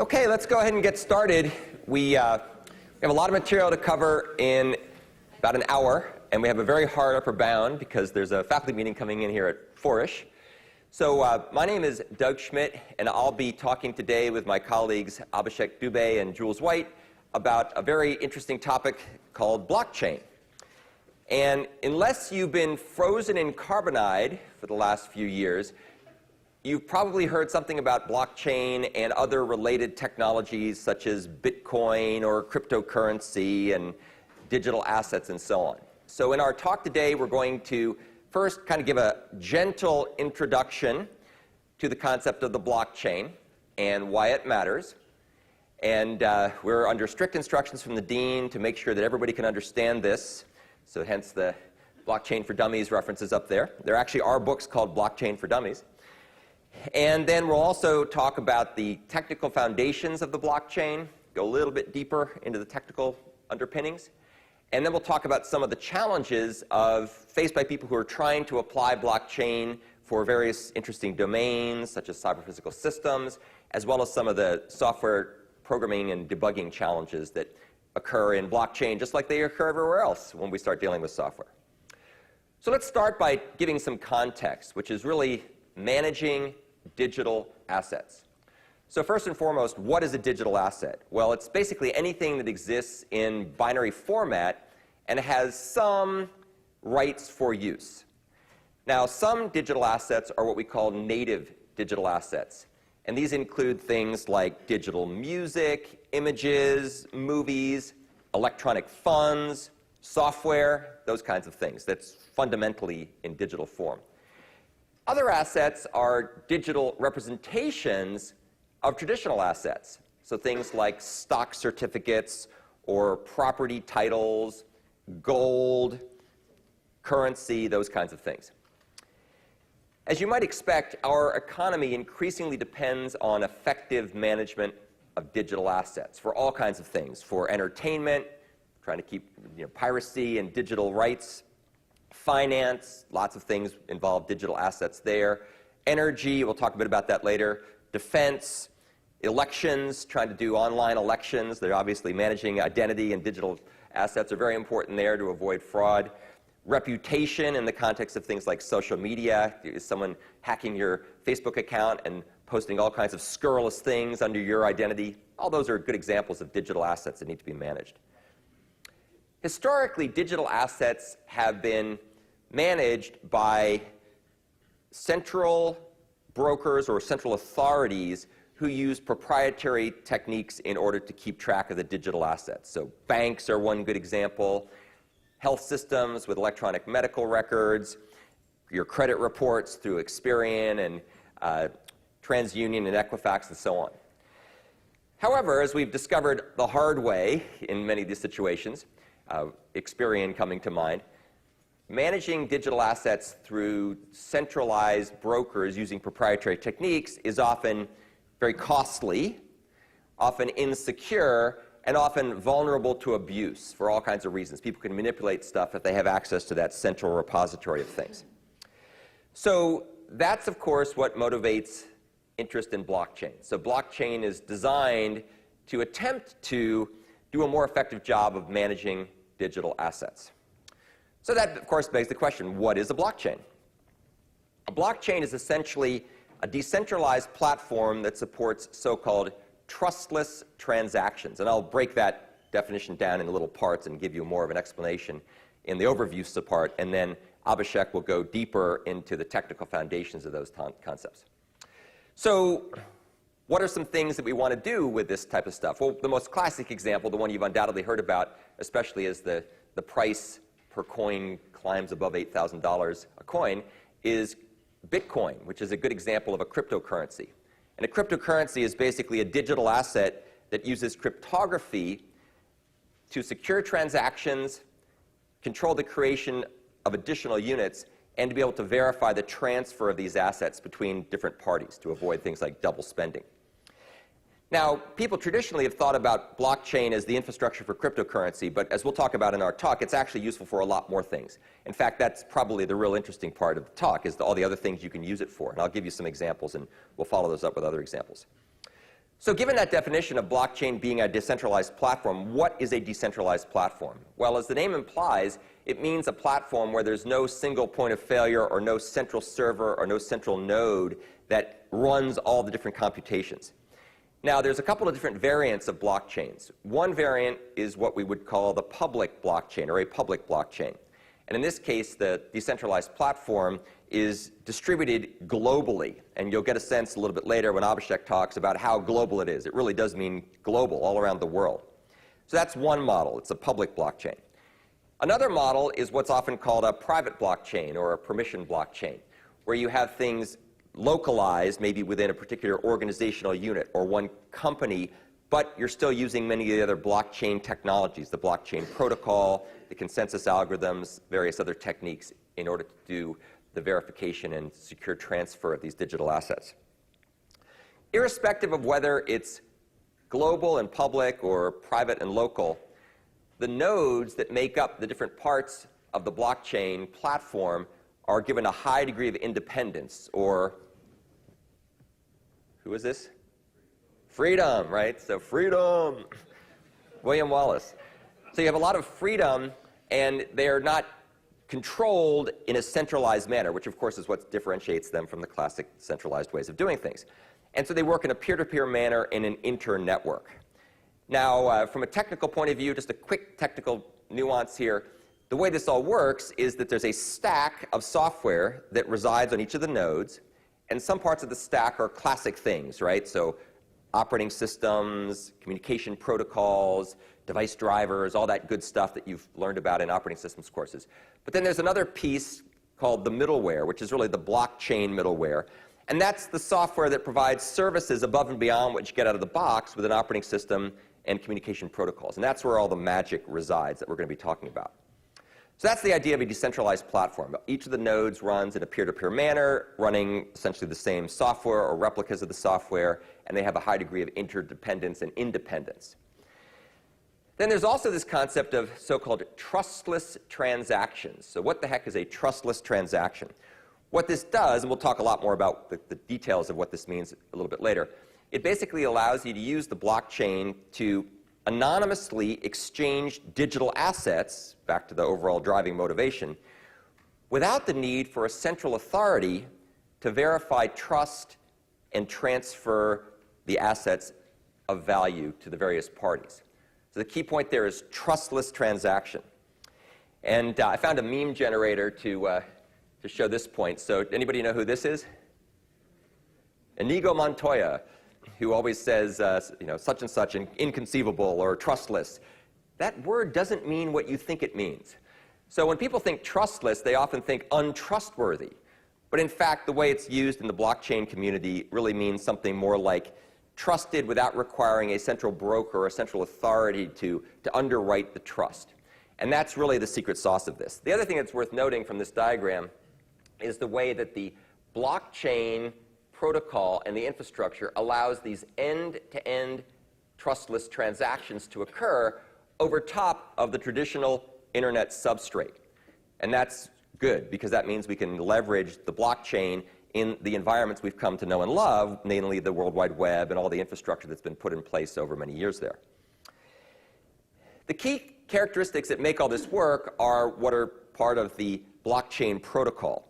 Okay, let's go ahead and get started. We have a lot of material to cover in about an hour, and we have a very hard upper bound because there's a faculty meeting coming in here at 4-ish. So my name is Doug Schmidt, and I'll be talking today with my colleagues Abhishek Dubey and Jules White about a very interesting topic called blockchain. And unless you've been frozen in carbonide for the last few years, you've probably heard something about blockchain and other related technologies such as Bitcoin or cryptocurrency and digital assets and so on. So in our talk today, we're going to first kind of give a gentle introduction to the concept of the blockchain and why it matters. And we're under strict instructions from the dean to make sure that everybody can understand this. So hence the Blockchain for Dummies references up there. There actually are books called Blockchain for Dummies. And then we'll also talk about the technical foundations of the blockchain, go a little bit deeper into the technical underpinnings. And then we'll talk about some of the challenges faced by people who are trying to apply blockchain for various interesting domains, such as cyber-physical systems, as well as some of the software programming and debugging challenges that occur in blockchain, just like they occur everywhere else when we start dealing with software. So let's start by giving some context, which is really managing digital assets. So first and foremost, what is a digital asset? Well, it's basically anything that exists in binary format and has some rights for use. Now, some digital assets are what we call native digital assets. And these include things like digital music, images, movies, electronic funds, software, those kinds of things. That's fundamentally in digital form. Other assets are digital representations of traditional assets. So things like stock certificates or property titles, gold, currency, those kinds of things. As you might expect, our economy increasingly depends on effective management of digital assets for all kinds of things, for entertainment, trying to keep piracy and digital rights, finance, lots of things involve digital assets there. Energy, we'll talk a bit about that later. Defense, elections, trying to do online elections. They're obviously managing identity, and digital assets are very important there to avoid fraud. Reputation in the context of things like social media. Is someone hacking your Facebook account and posting all kinds of scurrilous things under your identity? All those are good examples of digital assets that need to be managed. Historically, digital assets have been managed by central brokers or central authorities who use proprietary techniques in order to keep track of the digital assets. So banks are one good example, health systems with electronic medical records, your credit reports through Experian and TransUnion and Equifax and so on. However, as we've discovered the hard way in many of these situations, Experian coming to mind, managing digital assets through centralized brokers using proprietary techniques is often very costly, often insecure, and often vulnerable to abuse for all kinds of reasons. People can manipulate stuff if they have access to that central repository of things. So that's, of course, what motivates interest in blockchain. So blockchain is designed to attempt to do a more effective job of managing digital assets. So that, of course, begs the question, what is a blockchain? A blockchain is essentially a decentralized platform that supports so-called trustless transactions. And I'll break that definition down into little parts and give you more of an explanation in the overview part, and then Abhishek will go deeper into the technical foundations of those concepts. So what are some things that we want to do with this type of stuff? Well, the most classic example, the one you've undoubtedly heard about, especially as the price per coin climbs above $8,000 a coin, is Bitcoin, which is a good example of a cryptocurrency. And a cryptocurrency is basically a digital asset that uses cryptography to secure transactions, control the creation of additional units, and to be able to verify the transfer of these assets between different parties to avoid things like double spending. Now, people traditionally have thought about blockchain as the infrastructure for cryptocurrency, but as we'll talk about in our talk, it's actually useful for a lot more things. In fact, that's probably the real interesting part of the talk, is all the other things you can use it for. And I'll give you some examples, and we'll follow those up with other examples. So given that definition of blockchain being a decentralized platform, what is a decentralized platform? Well, as the name implies, it means a platform where there's no single point of failure or no central server or no central node that runs all the different computations. Now, there's a couple of different variants of blockchains. One variant is what we would call the public blockchain or a public blockchain. And in this case, the decentralized platform is distributed globally. And you'll get a sense a little bit later when Abhishek talks about how global it is. It really does mean global, all around the world. So that's one model. It's a public blockchain. Another model is what's often called a private blockchain or a permission blockchain, where you have things localized, maybe within a particular organizational unit or one company, but you're still using many of the other blockchain technologies, the blockchain protocol, the consensus algorithms, various other techniques in order to do the verification and secure transfer of these digital assets. Irrespective of whether it's global and public or private and local, the nodes that make up the different parts of the blockchain platform are given a high degree of independence, or who is this? Freedom, right? So freedom, William Wallace. So you have a lot of freedom, and they are not controlled in a centralized manner, which of course is what differentiates them from the classic centralized ways of doing things. And so they work in a peer-to-peer manner in an inter-network. Now, from a technical point of view, just a quick technical nuance here. The way this all works is that there's a stack of software that resides on each of the nodes, and some parts of the stack are classic things, right? So operating systems, communication protocols, device drivers, all that good stuff that you've learned about in operating systems courses. But then there's another piece called the middleware, which is really the blockchain middleware. And that's the software that provides services above and beyond what you get out of the box with an operating system and communication protocols. And that's where all the magic resides that we're going to be talking about. So that's the idea of a decentralized platform. Each of the nodes runs in a peer-to-peer manner, running essentially the same software or replicas of the software, and they have a high degree of interdependence and independence. Then there's also this concept of so-called trustless transactions. So what the heck is a trustless transaction? What this does, and we'll talk a lot more about the details of what this means a little bit later, it basically allows you to use the blockchain to anonymously exchange digital assets, back to the overall driving motivation, without the need for a central authority to verify trust and transfer the assets of value to the various parties. So the key point there is trustless transaction. And I found a meme generator to show this point. So anybody know who this is? Inigo Montoya, who always says, such and such, inconceivable or trustless. That word doesn't mean what you think it means. So when people think trustless, they often think untrustworthy. But in fact, the way it's used in the blockchain community really means something more like trusted without requiring a central broker or a central authority to underwrite the trust. And that's really the secret sauce of this. The other thing that's worth noting from this diagram is the way that the blockchain protocol and the infrastructure allows these end-to-end trustless transactions to occur over top of the traditional internet substrate. And that's good, because that means we can leverage the blockchain in the environments we've come to know and love, namely the World Wide Web and all the infrastructure that's been put in place over many years there. The key characteristics that make all this work are what are part of the blockchain protocol.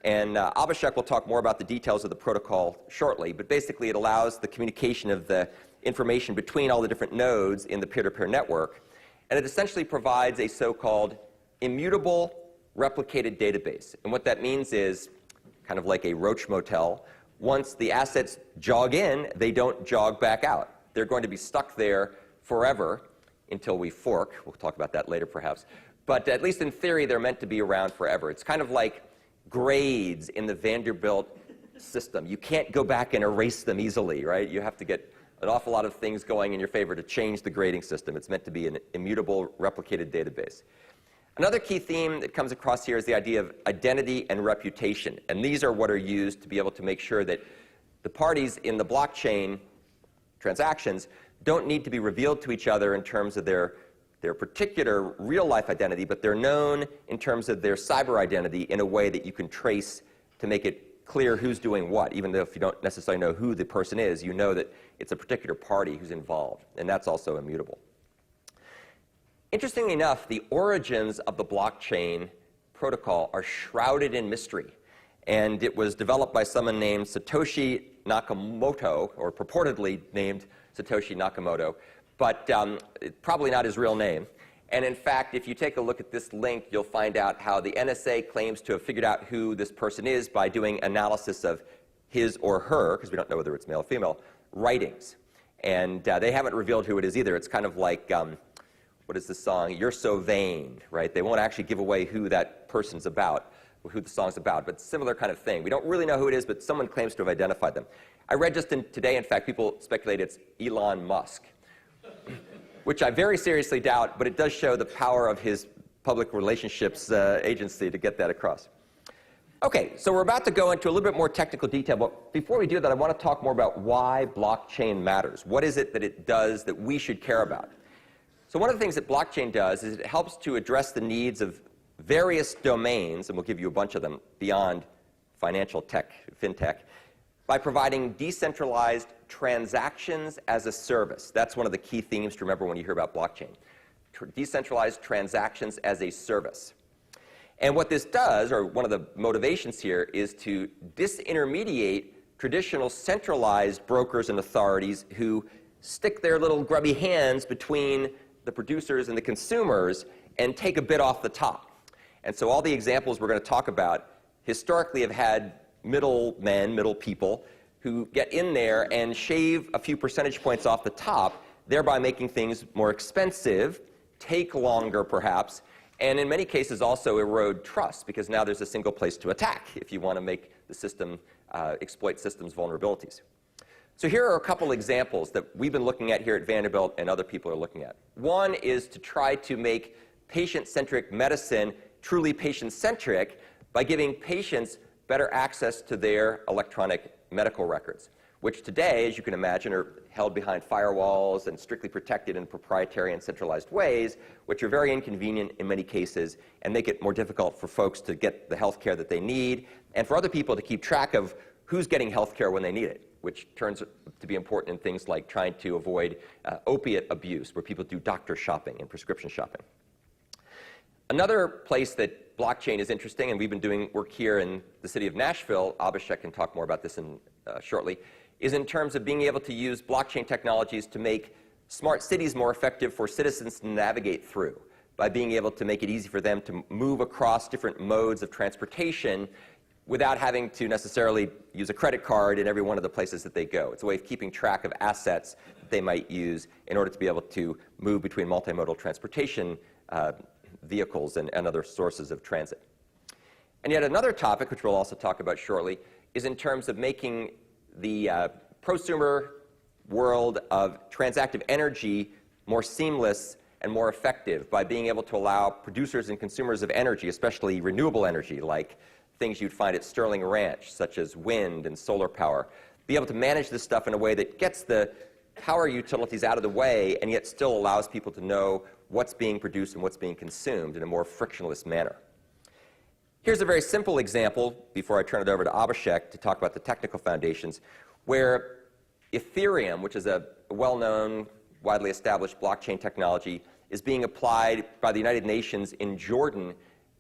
And Abhishek will talk more about the details of the protocol shortly, but basically it allows the communication of the information between all the different nodes in the peer-to-peer network, and it essentially provides a so-called immutable replicated database. And what that means is, kind of like a roach motel, once the assets jog in, they don't jog back out. They're going to be stuck there forever until we fork. We'll talk about that later perhaps. But at least in theory, they're meant to be around forever. It's kind of like grades in the Vanderbilt system. You can't go back and erase them easily, right? You have to get an awful lot of things going in your favor to change the grading system. It's meant to be an immutable replicated database. Another key theme that comes across here is the idea of identity and reputation. And these are what are used to be able to make sure that the parties in the blockchain transactions don't need to be revealed to each other in terms of their particular real-life identity, but they're known in terms of their cyber identity in a way that you can trace to make it clear who's doing what. Even though if you don't necessarily know who the person is, you know that it's a particular party who's involved, and that's also immutable. Interestingly enough, the origins of the blockchain protocol are shrouded in mystery, and it was developed by someone named Satoshi Nakamoto, or purportedly named Satoshi Nakamoto, but probably not his real name. And in fact, if you take a look at this link, you'll find out how the NSA claims to have figured out who this person is by doing analysis of his or her, because we don't know whether it's male or female, writings. And they haven't revealed who it is either. It's kind of like, what is the song? You're So Vain, right? They won't actually give away who that person's about, who the song's about, but similar kind of thing. We don't really know who it is, but someone claims to have identified them. I read just today, in fact, people speculate it's Elon Musk, which I very seriously doubt, but it does show the power of his public relationships agency to get that across. Okay, so we're about to go into a little bit more technical detail, but before we do that, I want to talk more about why blockchain matters. What is it that it does that we should care about? So one of the things that blockchain does is it helps to address the needs of various domains, and we'll give you a bunch of them beyond financial tech, fintech, by providing decentralized transactions as a service. That's one of the key themes to remember when you hear about blockchain. Decentralized transactions as a service. And what this does, or one of the motivations here, is to disintermediate traditional centralized brokers and authorities who stick their little grubby hands between the producers and the consumers and take a bit off the top. And so all the examples we're going to talk about historically have had middlemen, middle people, who get in there and shave a few percentage points off the top, thereby making things more expensive, take longer perhaps, and in many cases also erode trust, because now there's a single place to attack if you want to make the system exploit systems vulnerabilities. So here are a couple examples that we've been looking at here at Vanderbilt and other people are looking at. One is to try to make patient-centric medicine truly patient-centric by giving patients better access to their electronic medical records, which today, as you can imagine, are held behind firewalls and strictly protected in proprietary and centralized ways, which are very inconvenient in many cases and make it more difficult for folks to get the health care that they need and for other people to keep track of who's getting health care when they need it, which turns to be important in things like trying to avoid opiate abuse, where people do doctor shopping and prescription shopping. Another place that blockchain is interesting, and we've been doing work here in the city of Nashville, Abhishek can talk more about this shortly, is in terms of being able to use blockchain technologies to make smart cities more effective for citizens to navigate through, by being able to make it easy for them to move across different modes of transportation without having to necessarily use a credit card in every one of the places that they go. It's a way of keeping track of assets that they might use in order to be able to move between multimodal transportation vehicles and other sources of transit. And yet another topic, which we'll also talk about shortly, is in terms of making the prosumer world of transactive energy more seamless and more effective by being able to allow producers and consumers of energy, especially renewable energy, like things you'd find at Sterling Ranch, such as wind and solar power, be able to manage this stuff in a way that gets the power utilities out of the way and yet still allows people to know what's being produced and what's being consumed in a more frictionless manner. Here's a very simple example, before I turn it over to Abhishek to talk about the technical foundations, where Ethereum, which is a well-known, widely established blockchain technology, is being applied by the United Nations in Jordan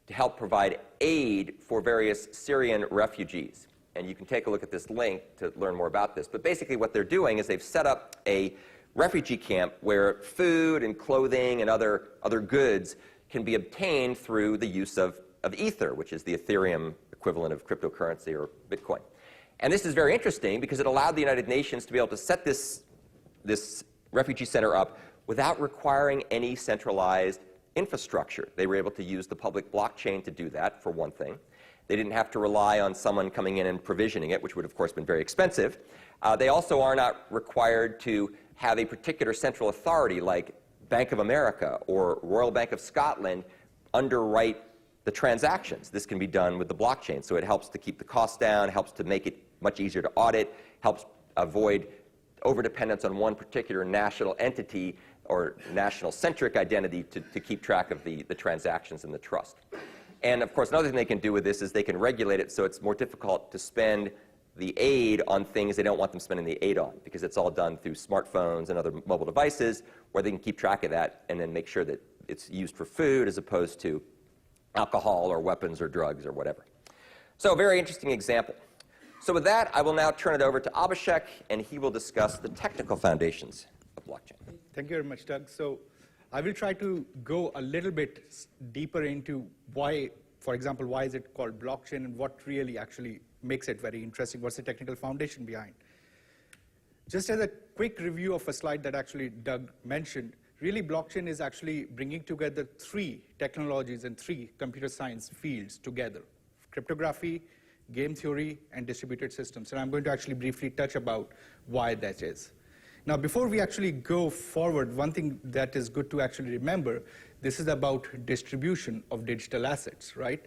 to help provide aid for various Syrian refugees. And you can take a look at this link to learn more about this. But basically what they're doing is they've set up a refugee camp where food and clothing and other goods can be obtained through the use of Ether, which is the Ethereum equivalent of cryptocurrency or Bitcoin. And this is very interesting because it allowed the United Nations to be able to set this refugee center up without requiring any centralized infrastructure. They were able to use the public blockchain to do that, for one thing. They didn't have to rely on someone coming in and provisioning it, which would, of course, been very expensive. They also are not required to have a particular central authority like Bank of America or Royal Bank of Scotland underwrite the transactions. This can be done with the blockchain, so it helps to keep the costs down, helps to make it much easier to audit, helps avoid overdependence on one particular national entity or national-centric identity to keep track of the transactions and the trust. And of course, another thing they can do with this is they can regulate it so it's more difficult to spend the aid on things they don't want them spending the aid on, because it's all done through smartphones and other mobile devices where they can keep track of that and then make sure that it's used for food as opposed to alcohol or weapons or drugs or whatever. So a very interesting example. So with that, I will now turn it over to Abhishek, and he will discuss the technical foundations of blockchain. Thank you very much, Doug. So I will try to go a little bit deeper into why, for example, why is it called blockchain and what really actually makes it very interesting. What's the technical foundation behind? Just as a quick review of a slide that actually Doug mentioned, really blockchain is actually bringing together three technologies and three computer science fields together: cryptography, game theory, and distributed systems. And I'm going to actually briefly touch about why that is. Now, before we actually go forward, one thing that is good to actually remember, this is about distribution of digital assets, right?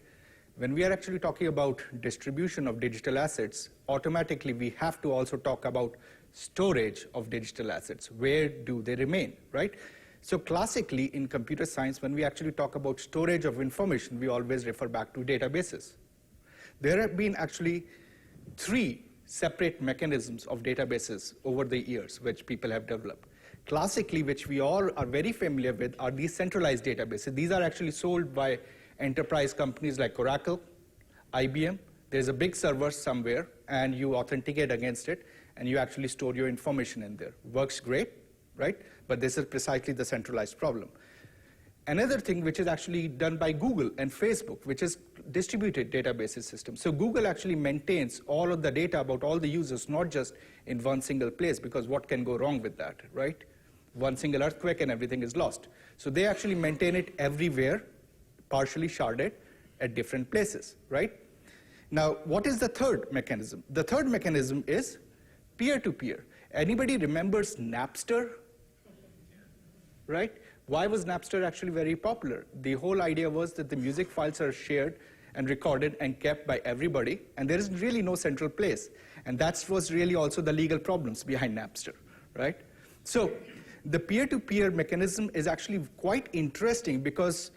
When we are actually talking about distribution of digital assets, automatically we have to also talk about storage of digital assets. Where do they remain, right? So classically in computer science, when we actually talk about storage of information, we always refer back to databases. There have been actually three separate mechanisms of databases over the years which people have developed. Classically, which we all are very familiar with, are these centralized databases. These are actually sold by enterprise companies like Oracle, IBM. There's a big server somewhere, and you authenticate against it, and you actually store your information in there. Works great, right? But this is precisely the centralized problem. Another thing which is actually done by Google and Facebook, which is distributed databases system. So Google actually maintains all of the data about all the users, not just in one single place, because what can go wrong with that, right? One single earthquake and everything is lost. So they actually maintain it everywhere, partially sharded at different places, right? Now, what is the third mechanism? The third mechanism is peer-to-peer. Anybody remembers Napster? Right? Why was Napster actually very popular? The whole idea was that the music files are shared and recorded and kept by everybody, and there is really no central place. And that was really also the legal problems behind Napster, right? So the peer-to-peer mechanism is actually quite interesting because,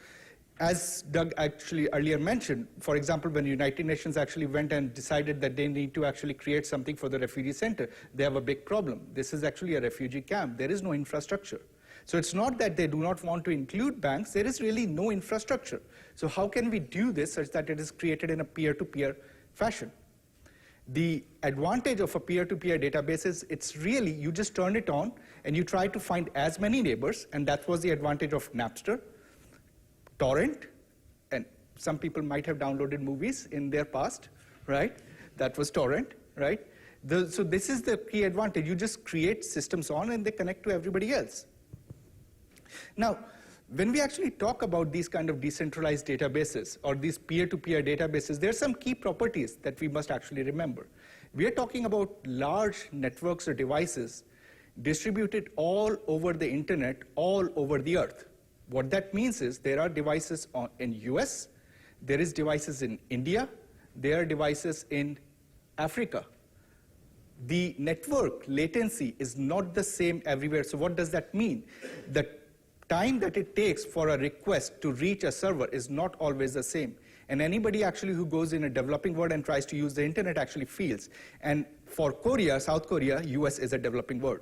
as Doug actually earlier mentioned, for example, when the United Nations actually went and decided that they need to actually create something for the refugee center, they have a big problem. This is actually a refugee camp. There is no infrastructure. So it's not that they do not want to include banks, there is really no infrastructure. So how can we do this such that it is created in a peer-to-peer fashion? The advantage of a peer-to-peer database is it's really, you just turn it on and you try to find as many neighbors, and that was the advantage of Napster, torrent, and some people might have downloaded movies in their past, right? That was torrent, right? So this is the key advantage. You just create systems on and they connect to everybody else. Now, when we actually talk about these kind of decentralized databases or these peer-to-peer databases, there are some key properties that we must actually remember. We are talking about large networks or devices distributed all over the internet, all over the earth. What that means is there are devices in US, there is devices in India, there are devices in Africa. The network latency is not the same everywhere. So what does that mean? The time that it takes for a request to reach a server is not always the same. And anybody actually who goes in a developing world and tries to use the internet actually feels. And for Korea, South Korea, US is a developing world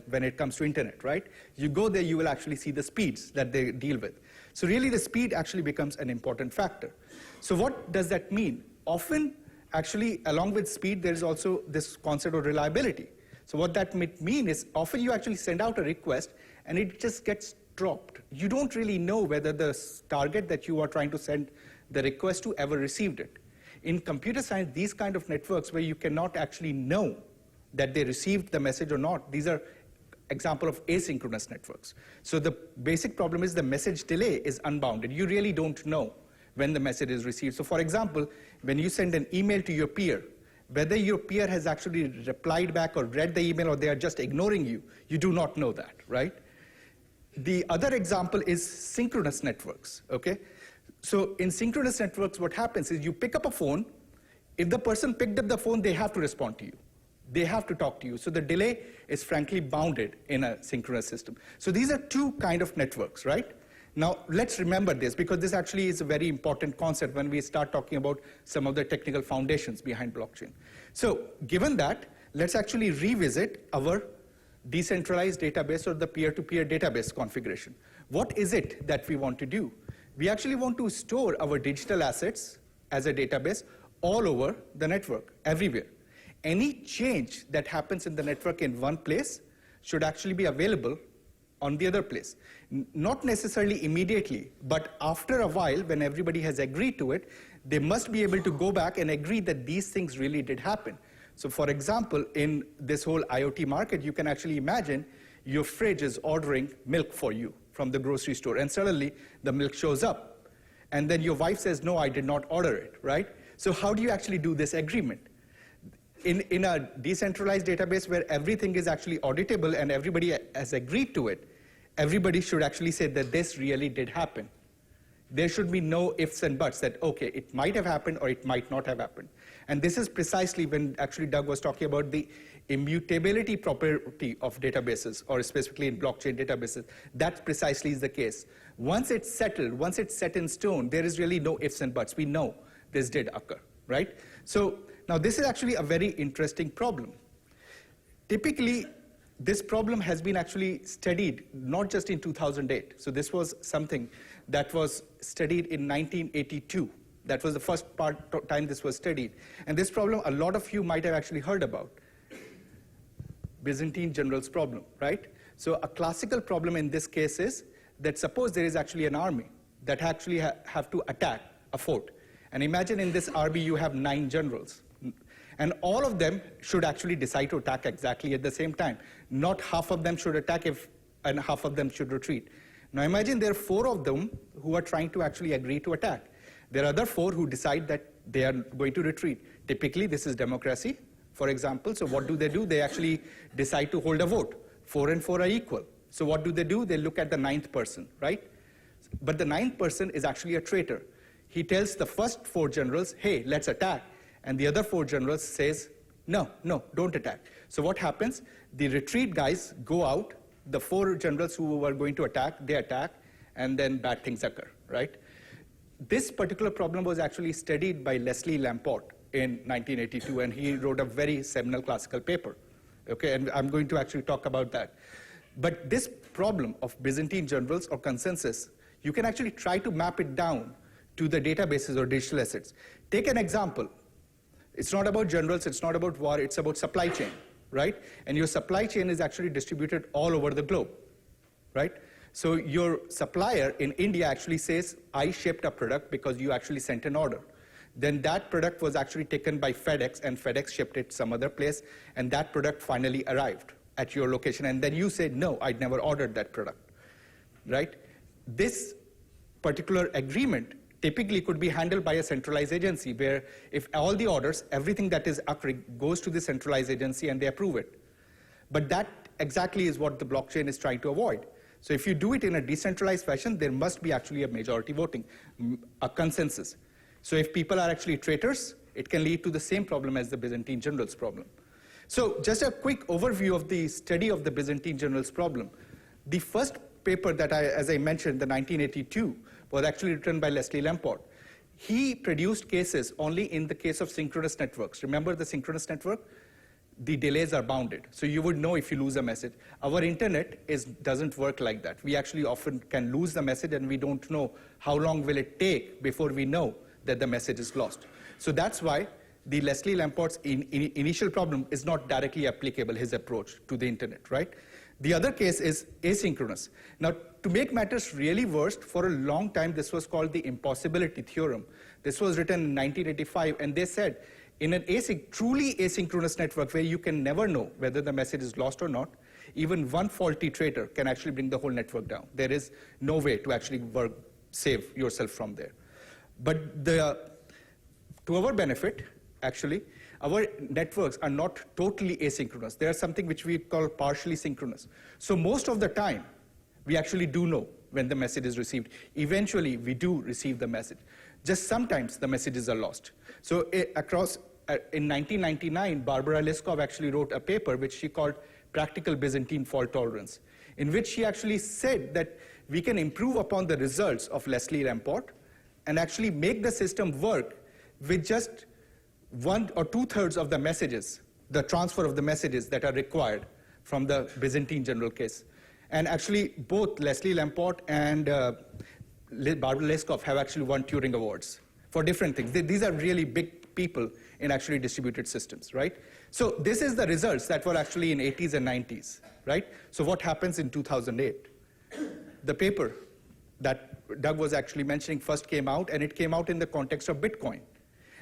when it comes to internet, right? You go there, you will actually see the speeds that they deal with. So really the speed actually becomes an important factor. So what does that mean? Often, actually, along with speed, there is also this concept of reliability. So what that might mean is often you actually send out a request and it just gets dropped. You don't really know whether the target that you are trying to send the request to ever received it. In computer science, these kind of networks where you cannot actually know that they received the message or not, these are example of asynchronous networks. So the basic problem is the message delay is unbounded. You really don't know when the message is received. So for example, when you send an email to your peer, whether your peer has actually replied back or read the email or they are just ignoring you, you do not know that, right? The other example is synchronous networks, okay? So in synchronous networks, what happens is you pick up a phone. If the person picked up the phone, they have to respond to you. They have to talk to you. So the delay is frankly bounded in a synchronous system. So these are two kind of networks, right? Now, let's remember this, because this actually is a very important concept when we start talking about some of the technical foundations behind blockchain. So, given that, let's actually revisit our decentralized database or the peer-to-peer database configuration. What is it that we want to do? We actually want to store our digital assets as a database all over the network, everywhere. Any change that happens in the network in one place should actually be available on the other place. Not necessarily immediately, but after a while, when everybody has agreed to it, they must be able to go back and agree that these things really did happen. So for example, in this whole IoT market, you can actually imagine your fridge is ordering milk for you from the grocery store, and suddenly the milk shows up. And then your wife says, no, I did not order it, right? So how do you actually do this agreement? In a decentralized database where everything is actually auditable and everybody has agreed to it, everybody should actually say that this really did happen. There should be no ifs and buts that, okay, it might have happened or it might not have happened. And this is precisely when actually Doug was talking about the immutability property of databases, or specifically in blockchain databases. That precisely is the case. Once it's settled, once it's set in stone, there is really no ifs and buts. We know this did occur, right? So now this is actually a very interesting problem. Typically, this problem has been actually studied not just in 2008. So this was something that was studied in 1982. That was the first time this was studied. And this problem, a lot of you might have actually heard about. Byzantine generals problem, right? So a classical problem in this case is that suppose there is actually an army that actually have to attack a fort. And imagine in this army you have 9 generals. And all of them should actually decide to attack exactly at the same time. Not half of them should attack and half of them should retreat. Now imagine there are 4 of them who are trying to actually agree to attack. There are other 4 who decide that they are going to retreat. Typically, this is democracy, for example. So what do? They actually decide to hold a vote. 4 and 4 are equal. So what do? They look at the 9th person, right? But the 9th person is actually a traitor. He tells the first 4 generals, hey, let's attack. And the other 4 generals says, no, don't attack. So what happens? The retreat guys go out. The 4 generals who were going to attack, they attack, and then bad things occur, right? This particular problem was actually studied by Leslie Lamport in 1982, and he wrote a very seminal classical paper. Okay, and I'm going to actually talk about that. But this problem of Byzantine generals or consensus, you can actually try to map it down to the databases or digital assets. Take an example. It's not about generals, it's not about war, it's about supply chain, right? And your supply chain is actually distributed all over the globe, right? So your supplier in India actually says, I shipped a product because you actually sent an order. Then that product was actually taken by FedEx, and FedEx shipped it some other place, and that product finally arrived at your location. And then you said, no, I'd never ordered that product, right? This particular agreement typically could be handled by a centralized agency, where if all the orders, everything that is occurring goes to the centralized agency and they approve it. But that exactly is what the blockchain is trying to avoid. So if you do it in a decentralized fashion, there must be actually a majority voting, a consensus. So if people are actually traitors, it can lead to the same problem as the Byzantine generals problem. So just a quick overview of the study of the Byzantine generals problem. The first paper that as I mentioned, the 1982, was actually written by Leslie Lamport. He produced cases only in the case of synchronous networks. Remember the synchronous network? The delays are bounded. So you would know if you lose a message. Our internet doesn't work like that. We actually often can lose the message and we don't know how long will it take before we know that the message is lost. So that's why the Leslie Lamport's initial problem is not directly applicable, his approach to the internet, right? The other case is asynchronous. Now, to make matters really worse, for a long time, this was called the impossibility theorem. This was written in 1985, and they said, in an truly asynchronous network where you can never know whether the message is lost or not, even one faulty traitor can actually bring the whole network down. There is no way to actually save yourself from there. But to our benefit, actually, our networks are not totally asynchronous. They are something which we call partially synchronous. So most of the time, we actually do know when the message is received. Eventually, we do receive the message. Just sometimes the messages are lost. So in 1999, Barbara Liskov actually wrote a paper which she called Practical Byzantine Fault Tolerance, in which she actually said that we can improve upon the results of Leslie Lamport and actually make the system work with just 1 or 2/3 of the messages, the transfer of the messages that are required from the Byzantine general case. And actually, both Leslie Lamport and Barbara Leskov have actually won Turing Awards for different things. These are really big people in actually distributed systems, right? So this is the results that were actually in 80s and 90s, right? So what happens in 2008? The paper that Doug was actually mentioning first came out, and it came out in the context of Bitcoin.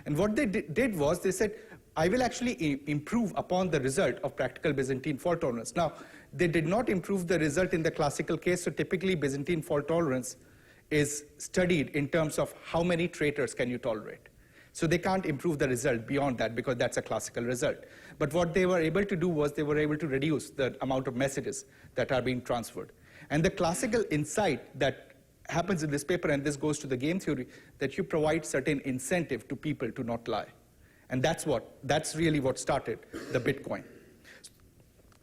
And what they did was they said, I will actually improve upon the result of practical Byzantine fault tolerance. Now, they did not improve the result in the classical case, so typically Byzantine fault tolerance is studied in terms of how many traitors can you tolerate. So they can't improve the result beyond that because that's a classical result. But what they were able to do was they were able to reduce the amount of messages that are being transferred. And the classical insight that happens in this paper, and this goes to the game theory, that you provide certain incentive to people to not lie. And that's really what started the Bitcoin.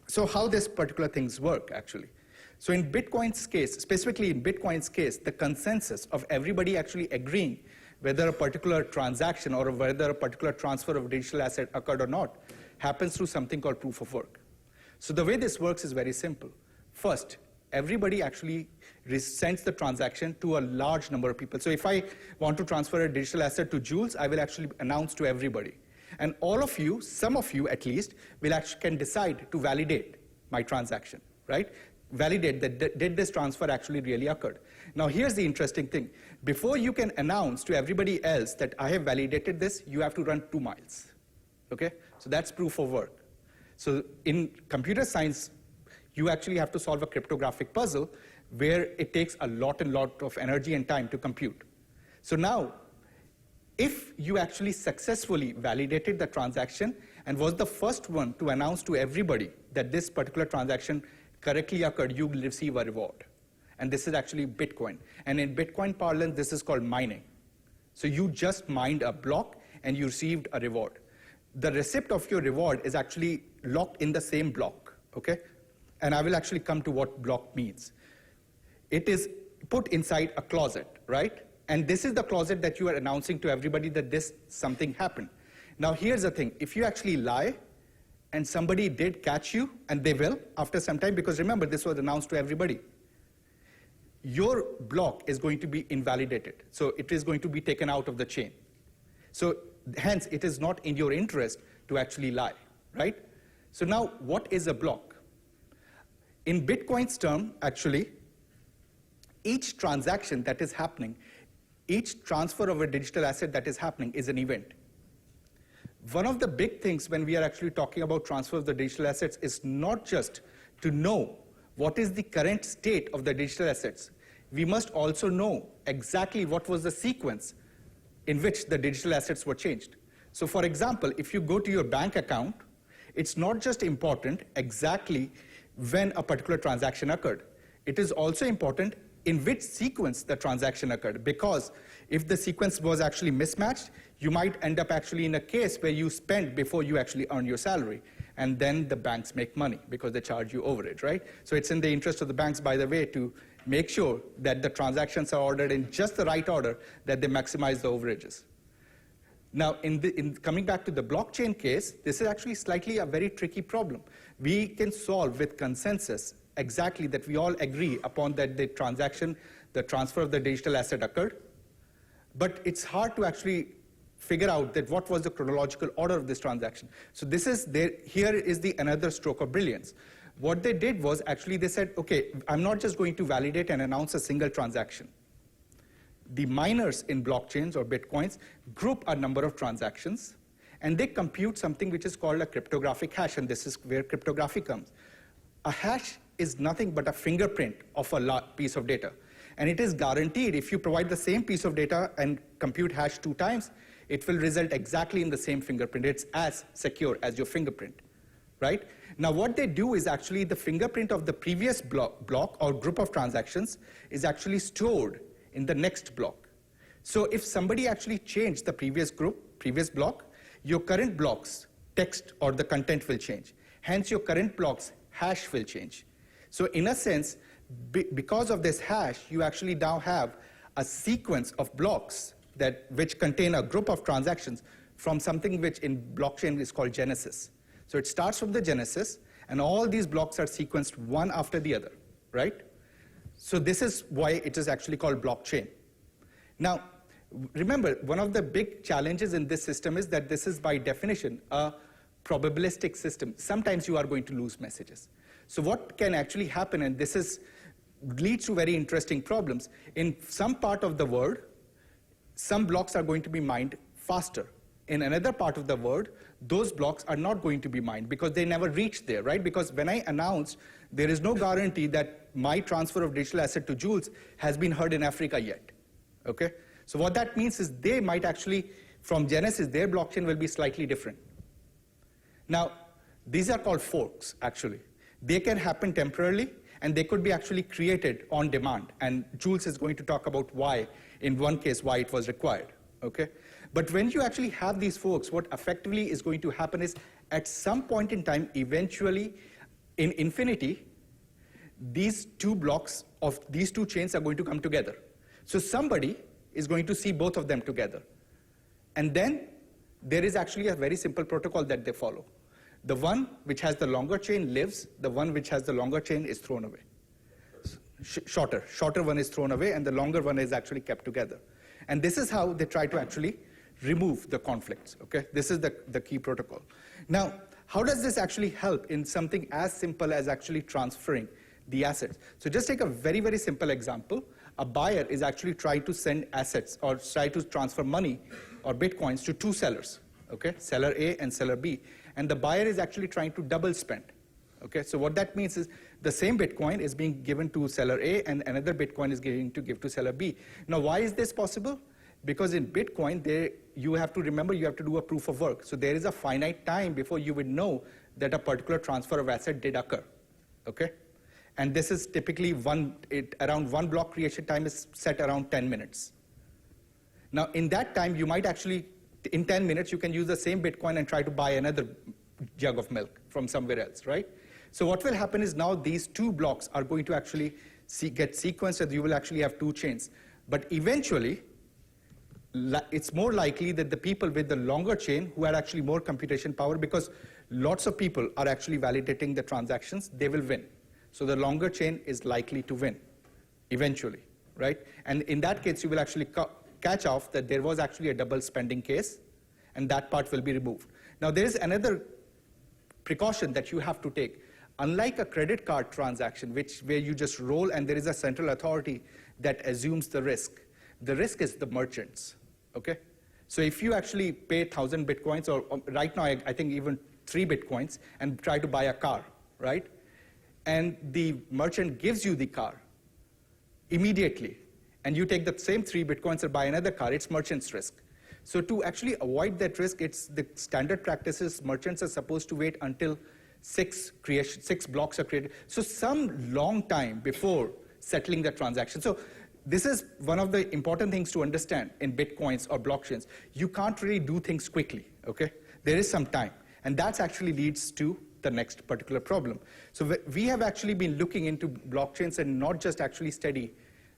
So how this particular things work, actually. So in Bitcoin's case, specifically in Bitcoin's case, the consensus of everybody actually agreeing whether a particular transaction or whether a particular transfer of a digital asset occurred or not happens through something called proof of work. So the way this works is very simple. First, everybody actually sends the transaction to a large number of people. So if I want to transfer a digital asset to Jules, I will actually announce to everybody. And all of you, some of you at least, can decide to validate my transaction, right? Validate that did this transfer actually really occurred. Now here's the interesting thing. Before you can announce to everybody else that I have validated this, you have to run 2 miles, okay? So that's proof of work. So in computer science, you actually have to solve a cryptographic puzzle where it takes a lot of energy and time to compute. So now, if you actually successfully validated the transaction and was the first one to announce to everybody that this particular transaction correctly occurred, you will receive a reward. And this is actually Bitcoin. And in Bitcoin parlance, this is called mining. So you just mined a block and you received a reward. The receipt of your reward is actually locked in the same block, okay? And I will actually come to what block means. It is put inside a closet, right? And this is the closet that you are announcing to everybody that something happened. Now here's the thing, if you actually lie, and somebody did catch you, and they will after some time, because remember, this was announced to everybody, your block is going to be invalidated. So it is going to be taken out of the chain. So hence, it is not in your interest to actually lie, right? So now, what is a block? In Bitcoin's term, actually, each transaction that is happening, each transfer of a digital asset that is happening is an event. One of the big things when we are actually talking about transfer of the digital assets is not just to know what is the current state of the digital assets. We must also know exactly what was the sequence in which the digital assets were changed. So for example, if you go to your bank account, it's not just important exactly when a particular transaction occurred. It is also important in which sequence the transaction occurred, because if the sequence was actually mismatched, you might end up actually in a case where you spend before you actually earn your salary, and then the banks make money because they charge you overage, right? So it's in the interest of the banks, by the way, to make sure that the transactions are ordered in just the right order, that they maximize the overages. Now, in coming back to the blockchain case, this is actually slightly a very tricky problem. We can solve with consensus exactly that we all agree upon that the transaction, the transfer of the digital asset occurred, but it's hard to actually figure out that what was the chronological order of this transaction. So here is another stroke of brilliance. What they did was actually they said, okay, I'm not just going to validate and announce a single transaction. The miners in blockchains or Bitcoins group a number of transactions, and they compute something which is called a cryptographic hash, and this is where cryptography comes. A hash is nothing but a fingerprint of a piece of data. And it is guaranteed if you provide the same piece of data and compute hash 2 times, it will result exactly in the same fingerprint. It's as secure as your fingerprint, right? Now what they do is actually the fingerprint of the previous block or group of transactions is actually stored in the next block. So if somebody actually changed the previous block, your current block's text or the content will change. Hence your current block's hash will change. So in a sense, Because of this hash, you actually now have a sequence of blocks which contain a group of transactions from something which in blockchain is called genesis. So it starts from the genesis, and all these blocks are sequenced one after the other, right? So this is why it is actually called blockchain. Now, remember, one of the big challenges in this system is that this is by definition a probabilistic system. Sometimes you are going to lose messages. So what can actually happen, and this leads to very interesting problems. In some part of the world, some blocks are going to be mined faster. In another part of the world, those blocks are not going to be mined because they never reach there, right? Because when I announced, there is no guarantee that my transfer of digital asset to Jules has been heard in Africa yet, okay? So what that means is they might actually, from Genesis, their blockchain will be slightly different. Now, these are called forks, actually. They can happen temporarily, and they could be actually created on demand. And Jules is going to talk about why, in one case, why it was required, okay? But when you actually have these forks, what effectively is going to happen is, at some point in time, eventually, in infinity, these two blocks of these two chains are going to come together. So somebody is going to see both of them together. And then there is actually a very simple protocol that they follow. The one which has the longer chain lives, the one which has the longer chain is thrown away. Shorter one is thrown away, and the longer one is actually kept together. And this is how they try to actually remove the conflicts, okay? This is the key protocol. Now, how does this actually help in something as simple as actually transferring the assets? So just take a very, very simple example. A buyer is actually trying to send assets or try to transfer money or bitcoins to two sellers, okay? Seller A and seller B. And the buyer is actually trying to double spend, okay? So what that means is the same bitcoin is being given to seller A and another bitcoin is going to give to seller B. Now, why is this possible? Because in Bitcoin, you have to remember you have to do a proof of work. So there is a finite time before you would know that a particular transfer of asset did occur, okay? And this is typically around one block creation time is set around 10 minutes. Now, in that time, you might actually, in 10 minutes, you can use the same Bitcoin and try to buy another jug of milk from somewhere else, right? So what will happen is now these two blocks are going to actually get sequenced, and you will actually have two chains. But eventually, it's more likely that the people with the longer chain who had actually more computation power, because lots of people are actually validating the transactions, they will win. So the longer chain is likely to win eventually, right? And in that case, you will actually catch off that there was actually a double spending case, and that part will be removed. Now, there is another precaution that you have to take. Unlike a credit card transaction, where you just roll and there is a central authority that assumes the risk is the merchants, okay? So if you actually pay 1,000 Bitcoins, or right now I think even 3 Bitcoins, and try to buy a car, right? And the merchant gives you the car immediately, and you take the same 3 Bitcoins and buy another car, it's merchant's risk. So to actually avoid that risk, it's the standard practices, merchants are supposed to wait until 6 blocks are created. So some long time before settling the transaction. So this is one of the important things to understand in Bitcoins or blockchains. You can't really do things quickly, okay? There is some time, and that actually leads to the next particular problem. So we have actually been looking into blockchains and not just actually study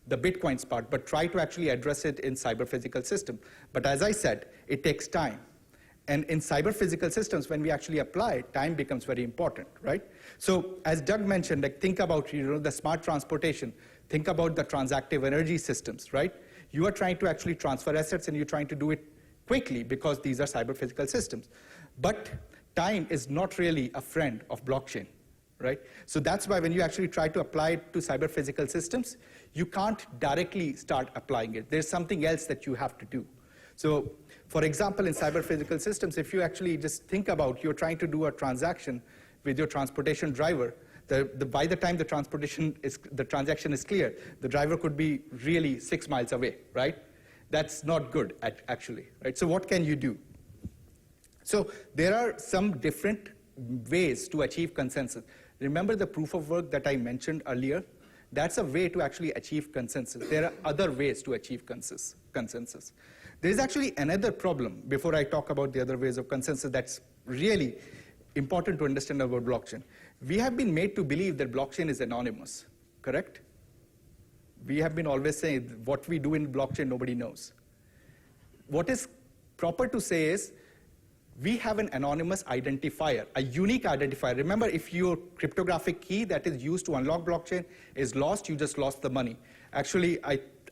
the Bitcoins part, but try to actually address it in cyber-physical system. But as I said, it takes time. And in cyber-physical systems, when we actually apply it, time becomes very important, right? So as Doug mentioned, like, think about the smart transportation. Think about the transactive energy systems, right? You are trying to actually transfer assets, and you're trying to do it quickly because these are cyber-physical systems. But time is not really a friend of blockchain, right? So that's why when you actually try to apply it to cyber-physical systems, you can't directly start applying it. There's something else that you have to do. So, for example, in cyber-physical systems, if you actually just think about you're trying to do a transaction with your transportation driver, by the time the transaction is clear, the driver could be really 6 miles away, right? That's not good, actually, right? So what can you do? So there are some different ways to achieve consensus. Remember the proof of work that I mentioned earlier? That's a way to actually achieve consensus. There are other ways to achieve consensus. There is actually another problem before I talk about the other ways of consensus that's really important to understand about blockchain. We have been made to believe that blockchain is anonymous, correct? We have been always saying what we do in blockchain, nobody knows. What is proper to say is we have an anonymous identifier, a unique identifier. Remember, if your cryptographic key that is used to unlock blockchain is lost, you just lost the money. Actually,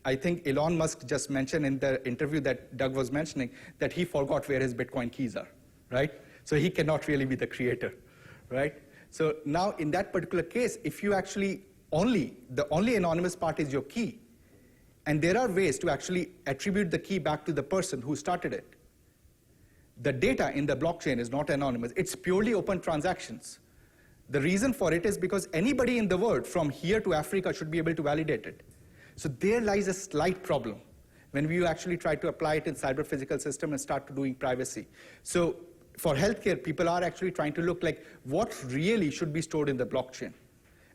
I think Elon Musk just mentioned in the interview that Doug was mentioning that he forgot where his Bitcoin keys are, right? So he cannot really be the creator, right? So now in that particular case, if you actually the only anonymous part is your key, and there are ways to actually attribute the key back to the person who started it. The data in the blockchain is not anonymous. It's purely open transactions. The reason for it is because anybody in the world from here to Africa should be able to validate it. So there lies a slight problem when we actually try to apply it in cyber-physical system and start doing privacy. So for healthcare, people are actually trying to look like what really should be stored in the blockchain.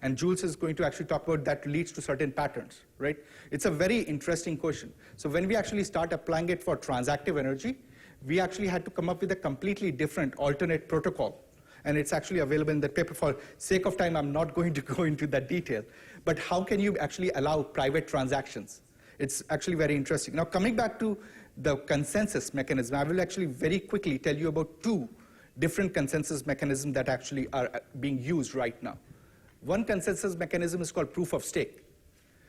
And Jules is going to actually talk about that leads to certain patterns, right? It's a very interesting question. So when we actually start applying it for transactive energy, we actually had to come up with a completely different alternate protocol. And it's actually available in the paper. For sake of time, I'm not going to go into that detail. But how can you actually allow private transactions? It's actually very interesting. Now, coming back to the consensus mechanism, I will actually very quickly tell you about two different consensus mechanisms that actually are being used right now. One consensus mechanism is called proof of stake.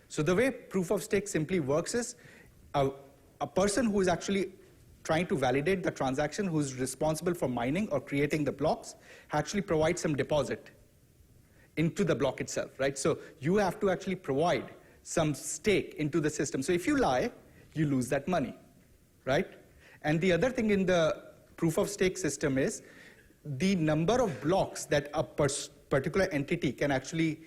So the way proof of stake simply works is a person who is actually trying to validate the transaction, who is responsible for mining or creating the blocks, actually provides some deposit into the block itself, right? So you have to actually provide some stake into the system. So if you lie, you lose that money, right? And the other thing in the proof of stake system is the number of blocks that a particular entity can actually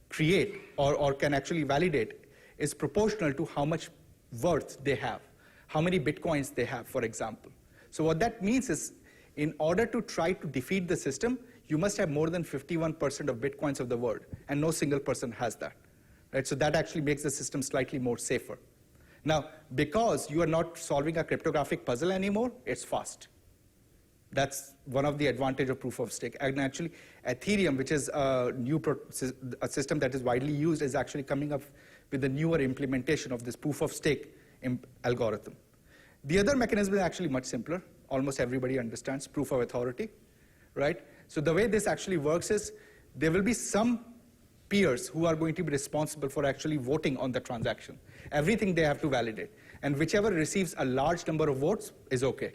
create or can actually validate is proportional to how much worth they have, how many bitcoins they have, for example. So what that means is in order to try to defeat the system, you must have more than 51% of bitcoins of the world, and no single person has that, right? So that actually makes the system slightly more safer. Now, because you are not solving a cryptographic puzzle anymore, it's fast. That's one of the advantages of proof of stake. And actually, Ethereum, which is a a system that is widely used, is actually coming up with a newer implementation of this proof of stake algorithm. The other mechanism is actually much simpler. Almost everybody understands proof of authority, right? So the way this actually works is there will be some peers who are going to be responsible for actually voting on the transaction. Everything they have to validate. And whichever receives a large number of votes is okay.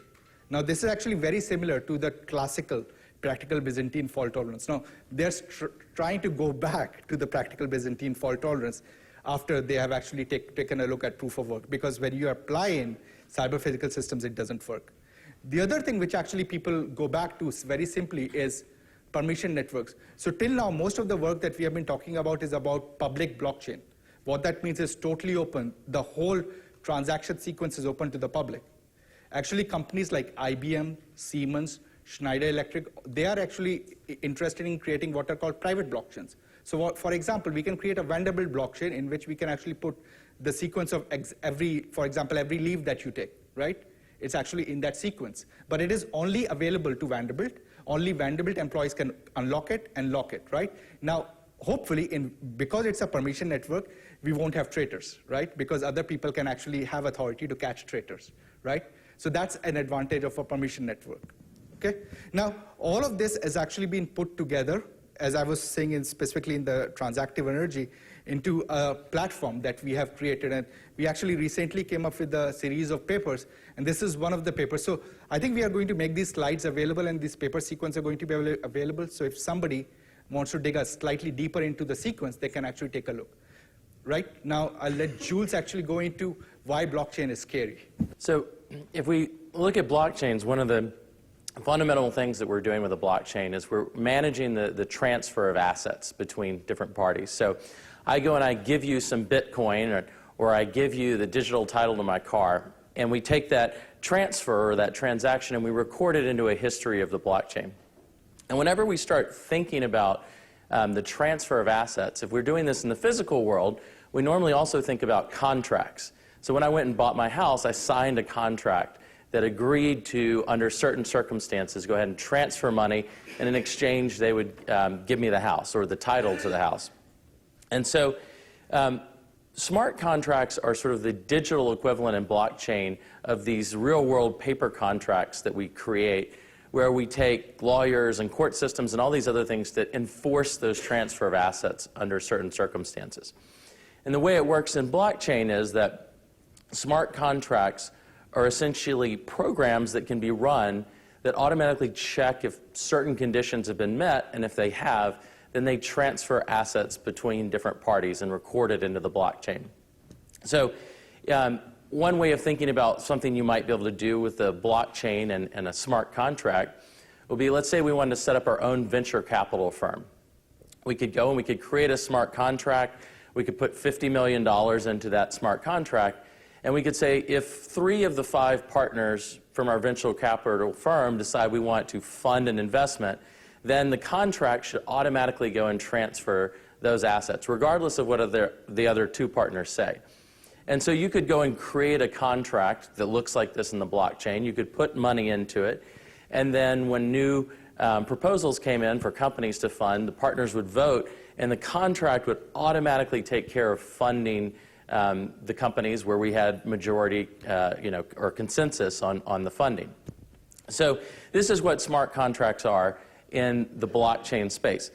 Now, this is actually very similar to the classical practical Byzantine fault tolerance. Now, they're trying to go back to the practical Byzantine fault tolerance after they have actually taken a look at proof of work, because when you apply in cyber-physical systems, it doesn't work. The other thing which actually people go back to very simply is permission networks. So till now, most of the work that we have been talking about is about public blockchain. What that means is totally open. The whole transaction sequence is open to the public. Actually, companies like IBM, Siemens, Schneider Electric, they are actually interested in creating what are called private blockchains. So for example, we can create a Vanderbilt blockchain in which we can actually put the sequence of for example, every leave that you take, right? It's actually in that sequence. But it is only available to Vanderbilt. Only Vanderbilt employees can unlock it and lock it, right? Now, hopefully, because it's a permission network, we won't have traitors, right? Because other people can actually have authority to catch traitors, right? So that's an advantage of a permission network, okay? Now, all of this has actually been put together, as I was saying specifically in the transactive energy, into a platform that we have created. And we actually recently came up with a series of papers, and this is one of the papers. So I think we are going to make these slides available, and these paper sequences are going to be available. So if somebody wants to dig slightly deeper into the sequence, they can actually take a look. Right? Now, I'll let Jules actually go into why blockchain is scary. So if we look at blockchains, one of the fundamental things that we're doing with a blockchain is we're managing the transfer of assets between different parties. So I go and I give you some Bitcoin, or I give you the digital title to my car, and we take that transfer or that transaction and we record it into a history of the blockchain. And whenever we start thinking about the transfer of assets, if we're doing this in the physical world, we normally also think about contracts. So when I went and bought my house, I signed a contract that agreed to, under certain circumstances, go ahead and transfer money, and in exchange they would give me the house or the title to the house. And so smart contracts are sort of the digital equivalent in blockchain of these real-world paper contracts that we create, where we take lawyers and court systems and all these other things that enforce those transfer of assets under certain circumstances. And the way it works in blockchain is that smart contracts are essentially programs that can be run that automatically check if certain conditions have been met, and if they have, then they transfer assets between different parties and record it into the blockchain. So one way of thinking about something you might be able to do with a blockchain and a smart contract would be, let's say we wanted to set up our own venture capital firm. We could go and we could create a smart contract. We could put $50 million into that smart contract, and we could say if 3 of the 5 partners from our venture capital firm decide we want to fund an investment, then the contract should automatically go and transfer those assets, regardless of what the other 2 partners say. And so you could go and create a contract that looks like this in the blockchain. You could put money into it, and then when new proposals came in for companies to fund, the partners would vote, and the contract would automatically take care of funding the companies where we had majority, or consensus on the funding. So this is what smart contracts are in the blockchain space.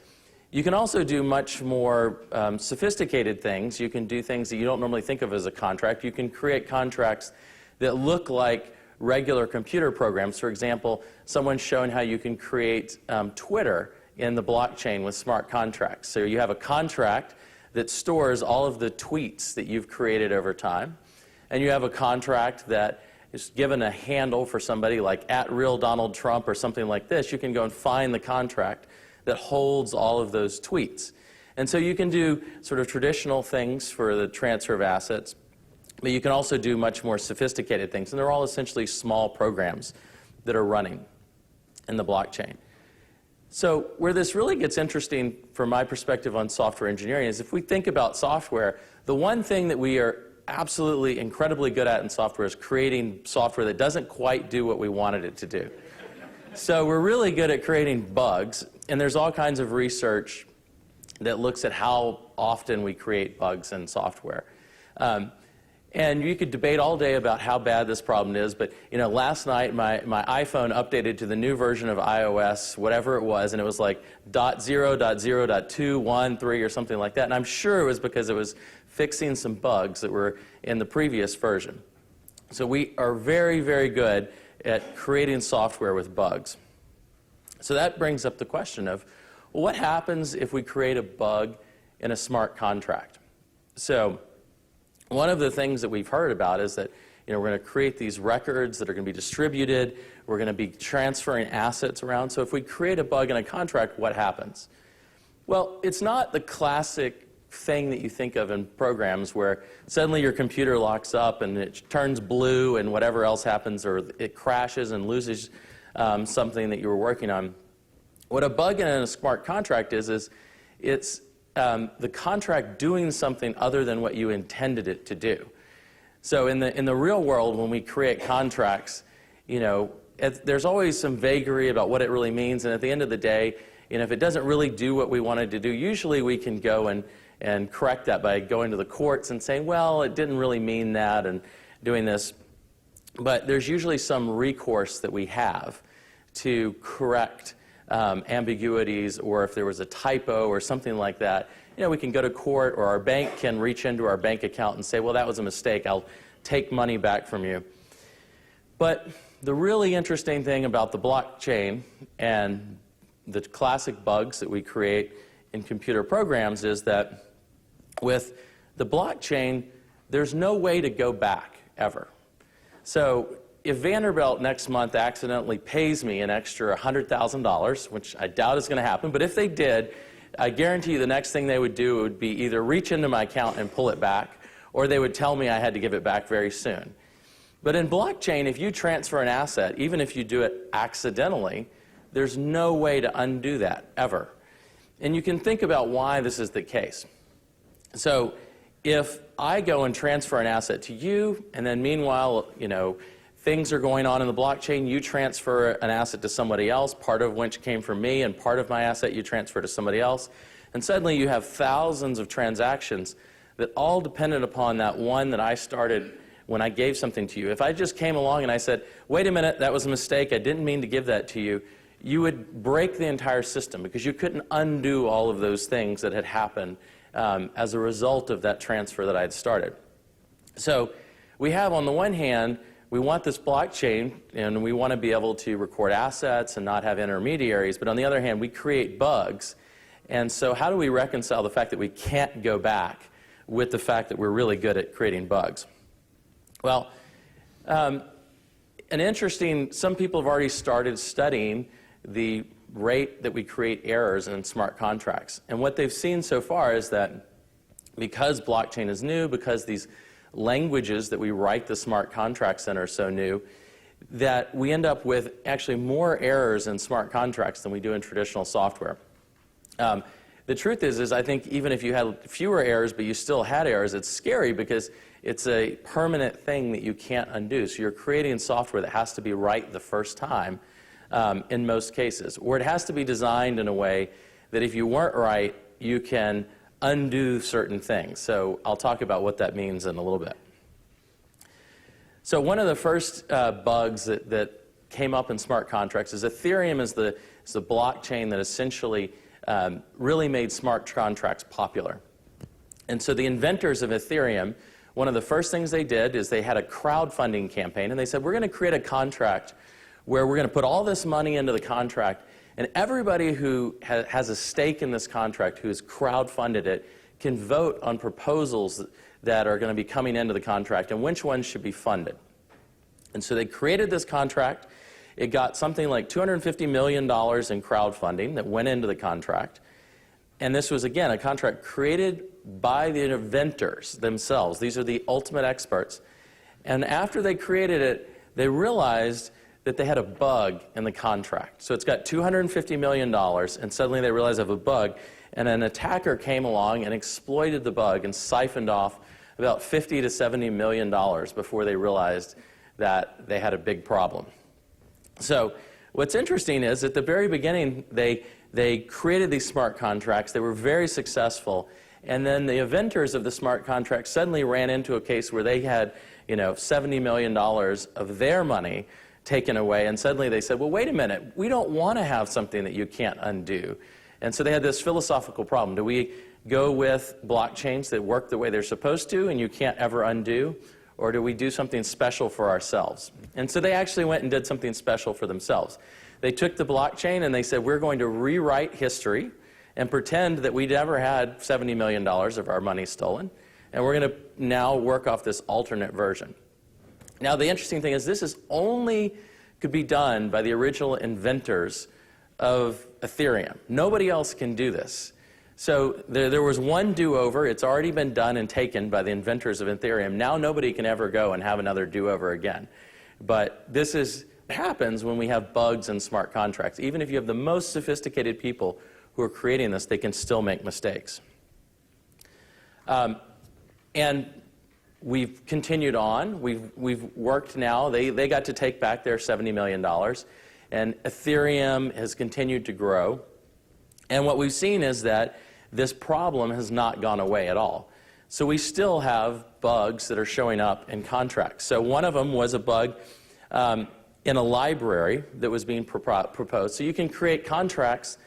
You can also do much more sophisticated things. You can do things that you don't normally think of as a contract. You can create contracts that look like regular computer programs. For example, someone's shown how you can create Twitter in the blockchain with smart contracts. So you have a contract that stores all of the tweets that you've created over time, and you have a contract that is given a handle for somebody like @RealDonaldTrump or something like this. You can go and find the contract that holds all of those tweets. And so you can do sort of traditional things for the transfer of assets, but you can also do much more sophisticated things, and they're all essentially small programs that are running in the blockchain. So where this really gets interesting from my perspective on software engineering is if we think about software, the one thing that we are absolutely incredibly good at in software is creating software that doesn't quite do what we wanted it to do. So we're really good at creating bugs, and there's all kinds of research that looks at how often we create bugs in software. And you could debate all day about how bad this problem is, but last night my iPhone updated to the new version of iOS, whatever it was, and it was like .0.0.213 or something like that. And I'm sure it was because it was fixing some bugs that were in the previous version. So we are very, very good at creating software with bugs. So that brings up the question of, well, what happens if we create a bug in a smart contract? So one of the things that we've heard about is that we're going to create these records that are going to be distributed. We're going to be transferring assets around. So if we create a bug in a contract, what happens? Well, it's not the classic thing that you think of in programs where suddenly your computer locks up and it turns blue and whatever else happens, or it crashes and loses something that you were working on. What a bug in a smart contract is it's the contract doing something other than what you intended it to do. So in the real world, when we create contracts, there's always some vagary about what it really means, and at the end of the day, if it doesn't really do what we wanted to do, usually we can go and correct that by going to the courts and saying, well, it didn't really mean that, and doing this. But there's usually some recourse that we have to correct ambiguities, or if there was a typo or something like that, we can go to court, or our bank can reach into our bank account and say, well, that was a mistake, I'll take money back from you. But the really interesting thing about the blockchain and the classic bugs that we create in computer programs is that with the blockchain, there's no way to go back, ever. So if Vanderbilt next month accidentally pays me an extra $100,000, which I doubt is going to happen, but if they did, I guarantee you the next thing they would do would be either reach into my account and pull it back, or they would tell me I had to give it back very soon. But in blockchain, if you transfer an asset, even if you do it accidentally, there's no way to undo that, ever. And you can think about why this is the case. So if I go and transfer an asset to you, and then meanwhile, things are going on in the blockchain, you transfer an asset to somebody else, part of which came from me, and part of my asset you transfer to somebody else, And suddenly you have thousands of transactions that all depended upon that one that I started when I gave something to you. If I just came along and I said, wait a minute, that was a mistake, I didn't mean to give that to you, you would break the entire system because you couldn't undo all of those things that had happened as a result of that transfer that I had started. So we have, on the one hand, we want this blockchain, and we want to be able to record assets and not have intermediaries, but on the other hand, we create bugs. And so how do we reconcile the fact that we can't go back with the fact that we're really good at creating bugs? Well, some people have already started studying the rate that we create errors in smart contracts. And what they've seen so far is that because blockchain is new, because these languages that we write the smart contracts in are so new, that we end up with actually more errors in smart contracts than we do in traditional software. The truth is I think even if you had fewer errors but you still had errors, it's scary because it's a permanent thing that you can't undo. So you're creating software that has to be right the first time in most cases. Or it has to be designed in a way that if you weren't right, you can undo certain things. So I'll talk about what that means in a little bit. So one of the first bugs that came up in smart contracts is Ethereum is the blockchain that essentially really made smart contracts popular. And so the inventors of Ethereum, one of the first things they did is they had a crowdfunding campaign, and they said, we're going to create a contract where we're going to put all this money into the contract, and everybody who has a stake in this contract, who has crowdfunded it, can vote on proposals that are going to be coming into the contract and which ones should be funded. And so they created this contract. It got something like $250 million in crowdfunding that went into the contract. And this was, again, a contract created by the inventors themselves. These are the ultimate experts. And after they created it, they realized that they had a bug in the contract. So it's got $250 million, and suddenly they realized they have a bug, and an attacker came along and exploited the bug and siphoned off about $50 to $70 million before they realized that they had a big problem. So what's interesting is at the very beginning, they created these smart contracts. They were very successful. And then the inventors of the smart contract suddenly ran into a case where they had, $70 million of their money taken away. And suddenly they said, well, wait a minute. We don't want to have something that you can't undo. And so they had this philosophical problem. Do we go with blockchains that work the way they're supposed to and you can't ever undo? Or do we do something special for ourselves? And so they actually went and did something special for themselves. They took the blockchain and they said, we're going to rewrite history and pretend that we never had $70 million of our money stolen. And we're going to now work off this alternate version. Now, the interesting thing is could be done by the original inventors of Ethereum. Nobody else can do this. So there was one do-over. It's already been done and taken by the inventors of Ethereum. Now nobody can ever go and have another do-over again. But this happens when we have bugs in smart contracts. Even if you have the most sophisticated people who are creating this, they can still make mistakes. And we've continued on. We've worked now. They got to take back their $70 million. And Ethereum has continued to grow. And what we've seen is that this problem has not gone away at all. So we still have bugs that are showing up in contracts. So one of them was a bug in a library that was being proposed. So you can create contracts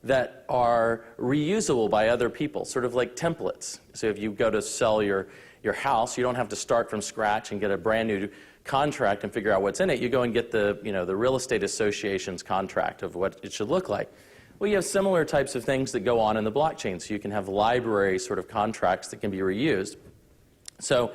that are reusable by other people, sort of like templates. So if you go to sell your house, you don't have to start from scratch and get a brand new contract and figure out what's in it. You go and get the real estate association's contract of what it should look like. Well, you have similar types of things that go on in the blockchain. So you can have library sort of contracts that can be reused. So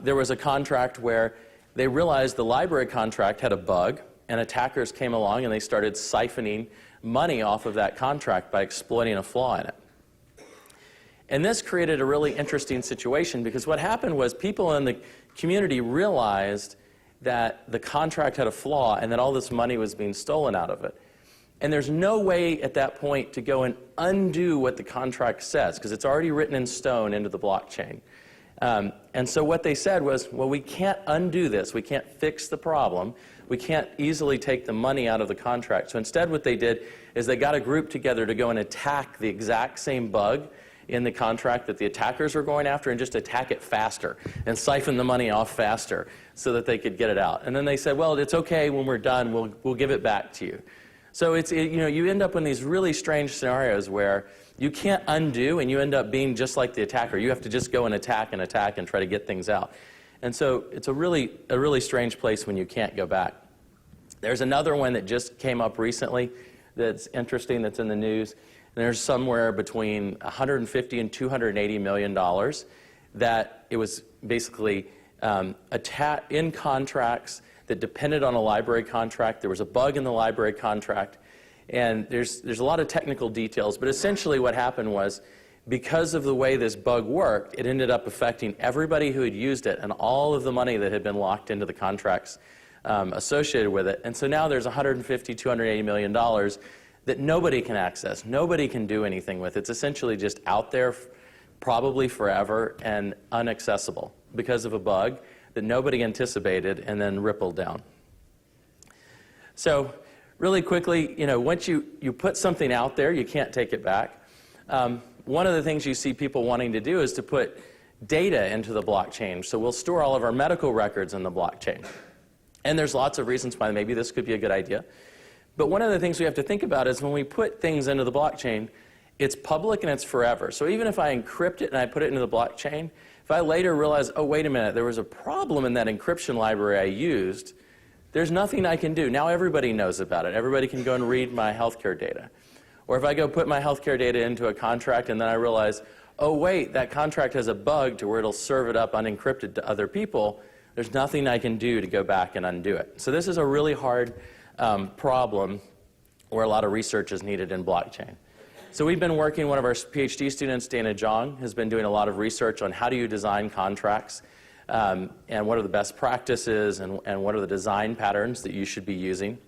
there was a contract where they realized the library contract had a bug, and attackers came along and they started siphoning money off of that contract by exploiting a flaw in it. And this created a really interesting situation because what happened was people in the community realized that the contract had a flaw and that all this money was being stolen out of it. And there's no way at that point to go and undo what the contract says because it's already written in stone into the blockchain. And so what they said was, well, we can't undo this. We can't fix the problem, we can't easily take the money out of the contract. So instead what they did is they got a group together to go and attack the exact same bug in the contract that the attackers were going after and just attack it faster and siphon the money off faster so that they could get it out. And then they said, well, it's okay when we're done, we'll give it back to you. So you end up in these really strange scenarios where you can't undo and you end up being just like the attacker. You have to just go and attack and try to get things out. And so it's a really strange place when you can't go back. There's another one that just came up recently that's interesting, that's in the news. And there's somewhere between $150 and $280 million that it was basically in contracts that depended on a library contract. There was a bug in the library contract. And there's a lot of technical details. But essentially what happened was, because of the way this bug worked, it ended up affecting everybody who had used it and all of the money that had been locked into the contracts associated with it. And so now there's $150, $280 million that nobody can access. Nobody can do anything with. It's essentially just out there probably forever and inaccessible because of a bug that nobody anticipated and then rippled down. So really quickly, once you put something out there, you can't take it back. One of the things you see people wanting to do is to put data into the blockchain. So we'll store all of our medical records in the blockchain. And there's lots of reasons why maybe this could be a good idea. But one of the things we have to think about is when we put things into the blockchain, it's public and it's forever. So even if I encrypt it and I put it into the blockchain, if I later realize, oh, wait a minute, there was a problem in that encryption library I used, there's nothing I can do. Now everybody knows about it. Everybody can go and read my healthcare data. Or if I go put my healthcare data into a contract and then I realize, oh, wait, that contract has a bug to where it'll serve it up unencrypted to other people, there's nothing I can do to go back and undo it. So this is a really hard problem where a lot of research is needed in blockchain. So we've been working, one of our PhD students, Dana Zhang, has been doing a lot of research on how do you design contracts and what are the best practices and what are the design patterns that you should be using.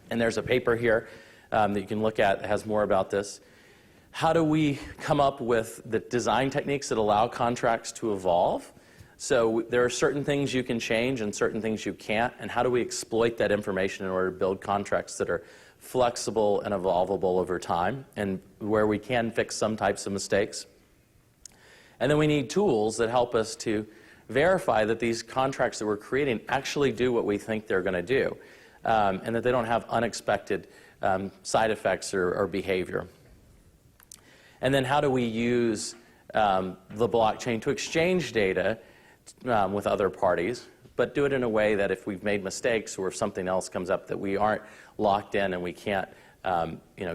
And there's a paper here that you can look at that has more about this. How do we come up with the design techniques that allow contracts to evolve? So there are certain things you can change and certain things you can't, and how do we exploit that information in order to build contracts that are flexible and evolvable over time, and where we can fix some types of mistakes. And then we need tools that help us to verify that these contracts that we're creating actually do what we think they're going to do, and that they don't have unexpected side effects or behavior. And then how do we use the blockchain to exchange data with other parties, but do it in a way that if we've made mistakes or if something else comes up that we aren't locked in and we can't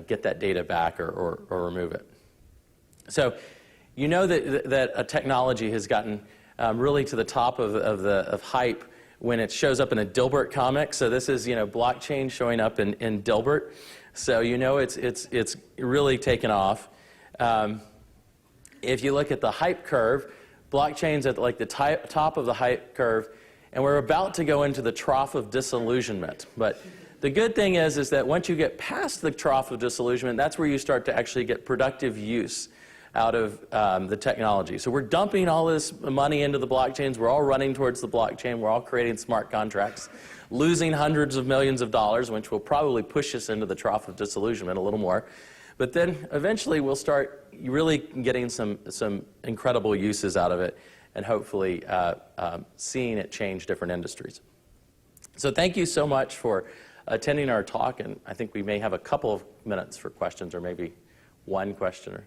get that data back or remove it. So you know that a technology has gotten really to the top of hype when it shows up in a Dilbert comic. So this is blockchain showing up in Dilbert. So it's really taken off. If you look at the hype curve, blockchain's at like the top of the hype curve, and we're about to go into the trough of disillusionment. But the good thing is that once you get past the trough of disillusionment, that's where you start to actually get productive use out of the technology. So we're dumping all this money into the blockchains. We're all running towards the blockchain. We're all creating smart contracts, losing hundreds of millions of dollars, which will probably push us into the trough of disillusionment a little more. But then eventually we'll start really getting some incredible uses out of it and hopefully seeing it change different industries. So thank you so much for attending our talk, and I think we may have a couple of minutes for questions or maybe one question or